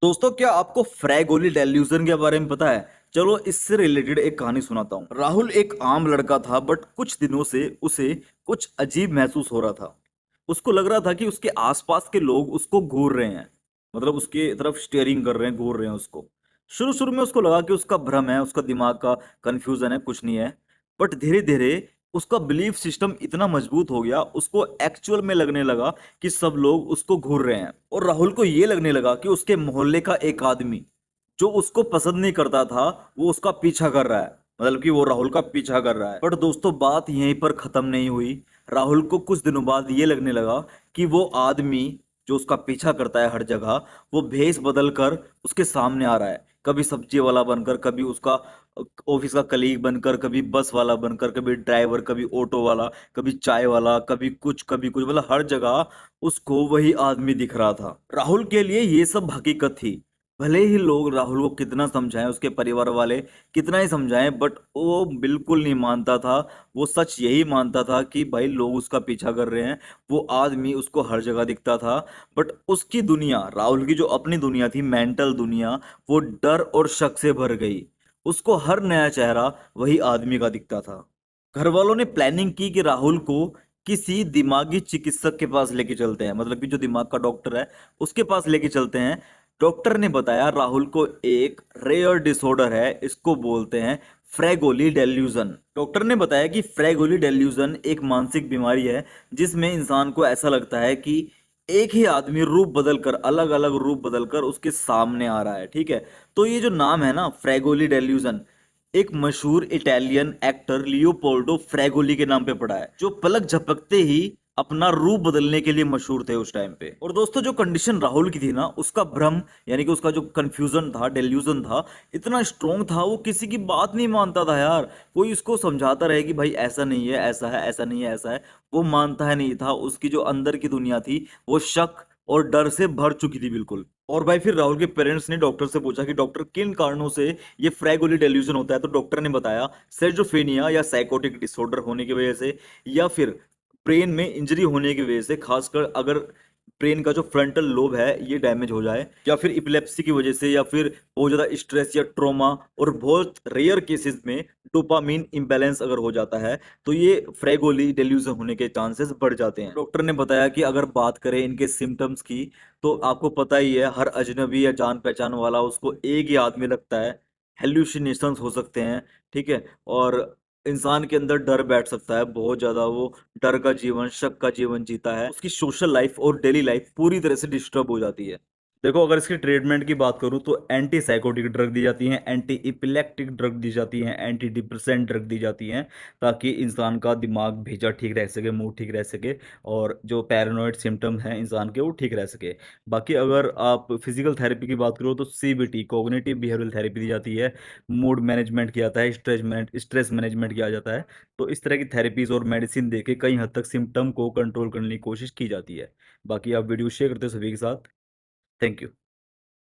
दोस्तों, क्या आपको फ्रैगोली डेल्यूजन के बारे में पता है? चलो इससे रिलेटेड एक कहानी सुनाता हूँ। राहुल एक आम लड़का था, बट कुछ दिनों से उसे कुछ अजीब महसूस हो रहा था। उसको लग रहा था कि उसके आसपास के लोग उसको घूर रहे हैं। मतलब उसके तरफ स्टेयरिंग कर रहे हैं, घूर रहे हैं उसको। शुरू शुरू में उसको लगा कि उसका भ्रम है, उसका दिमाग का कंफ्यूजन है, कुछ नहीं है। बट धीरे धीरे उसका बिलीफ सिस्टम इतना मजबूत हो गया, उसको एक्चुअल में लगने लगा कि सब लोग उसको घूर रहे हैं। और राहुल को ये लगने लगा कि उसके मोहल्ले का एक आदमी जो उसको पसंद नहीं करता था, वो उसका पीछा कर रहा है। मतलब कि वो राहुल का पीछा कर रहा है। पर दोस्तों, बात यहीं पर खत्म नहीं हुई। राहुल को कुछ दिनों बाद ये लगने लगा कि वो आदमी जो उसका पीछा करता है हर जगह, वो भेष बदल कर उसके सामने आ रहा है। कभी सब्जी वाला बनकर, कभी उसका ऑफिस का कलीग बनकर, कभी बस वाला बनकर, कभी ड्राइवर, कभी ऑटो वाला, कभी चाय वाला, कभी कुछ, मतलब हर जगह उसको वही आदमी दिख रहा था। राहुल के लिए ये सब हकीकत थी। भले ही लोग राहुल को कितना समझाएं, उसके परिवार वाले कितना ही समझाएं, बट वो बिल्कुल नहीं मानता था। वो सच यही मानता था कि भाई लोग उसका पीछा कर रहे हैं। वो आदमी उसको हर जगह दिखता था। बट उसकी दुनिया, राहुल की जो अपनी दुनिया थी, मेंटल दुनिया, वो डर और शक से भर गई। उसको हर नया चेहरा वही आदमी का दिखता था। घर वालों ने प्लानिंग की कि राहुल को किसी दिमागी चिकित्सक के पास लेके चलते हैं, मतलब कि जो दिमाग का डॉक्टर है उसके पास लेके चलते हैं। डॉक्टर ने बताया राहुल को एक रेयर डिसऑर्डर है, इसको बोलते हैं फ्रैगोली डेल्यूजन। डॉक्टर ने बताया कि फ्रैगोली डेल्यूजन एक मानसिक बीमारी है जिसमें इंसान को ऐसा लगता है कि एक ही आदमी रूप बदलकर, अलग अलग रूप बदलकर उसके सामने आ रहा है। ठीक है, तो ये जो नाम है ना, फ्रैगोली डेल्यूजन, एक मशहूर इटालियन एक्टर लियोपोल्डो फ्रैगोली के नाम पे पड़ा है, जो पलक झपकते ही अपना रूप बदलने के लिए मशहूर थे उस टाइम पे। और दोस्तों, जो कंडीशन राहुल की थी ना, उसका भ्रम, यानी कि उसका जो कंफ्यूजन था, डेल्यूजन था, इतना स्ट्रोंग था, वो किसी की बात नहीं मानता था यार। कोई उसको समझाता रहे कि भाई ऐसा नहीं है, ऐसा है, ऐसा नहीं है, ऐसा है, वो मानता है नहीं था। उसकी जो अंदर की दुनिया थी, वो शक और डर से भर चुकी थी बिल्कुल। और भाई फिर राहुल के पेरेंट्स ने डॉक्टर से पूछा कि डॉक्टर, किन कारणों से ये फ्रैगोली डेल्यूजन होता है? तो डॉक्टर ने बताया सेजोफ्रेनिया या साइकोटिक डिसऑर्डर होने की वजह से, या फिर ब्रेन में इंजरी होने की वजह से, खासकर अगर ब्रेन का जो फ्रंटल लोब है ये डैमेज हो जाए, या फिर इपिलेप्सी की वजह से, या फिर बहुत ज्यादा स्ट्रेस या ट्रॉमा, और बहुत रेयर केसेस में डोपामीन इम्बैलेंस अगर हो जाता है, तो ये फ्रैगोली डेल्यूजन होने के चांसेस बढ़ जाते हैं। डॉक्टर ने बताया कि अगर बात करें इनके सिम्टम्स की, तो आपको पता ही है, हर अजनबी या जान पहचान वाला उसको एक ही आदमी लगता है। हेल्यूसिनेशंस हो सकते हैं। ठीक है, और इंसान के अंदर डर बैठ सकता है बहुत ज्यादा। वो डर का जीवन, शक का जीवन जीता है। उसकी सोशल लाइफ और डेली लाइफ पूरी तरह से डिस्टर्ब हो जाती है। देखो, अगर इसकी ट्रीटमेंट की बात करूं तो एंटी साइकोटिक ड्रग दी जाती हैं, एंटी इपिलेक्टिक ड्रग दी जाती हैं, एंटी डिप्रेसेंट ड्रग दी जाती हैं, ताकि इंसान का दिमाग भेजा ठीक रह सके, मूड ठीक रह सके, और जो पैरानॉइड सिम्टम हैं इंसान के, वो ठीक रह सके। बाकी अगर आप फिजिकल थेरेपी की बात करो तो सीबीटी, कॉग्निटिव बिहेवियरल थेरेपी दी जाती है। मूड मैनेजमेंट किया जाता है, स्ट्रेस मैनेजमेंट किया जाता है। तो इस तरह की थेरेपीज और मेडिसिन देके कई हद तक सिम्टम को कंट्रोल करने की कोशिश की जाती है। बाकी आप वीडियो शेयर करते हो सभी के साथ। Thank you.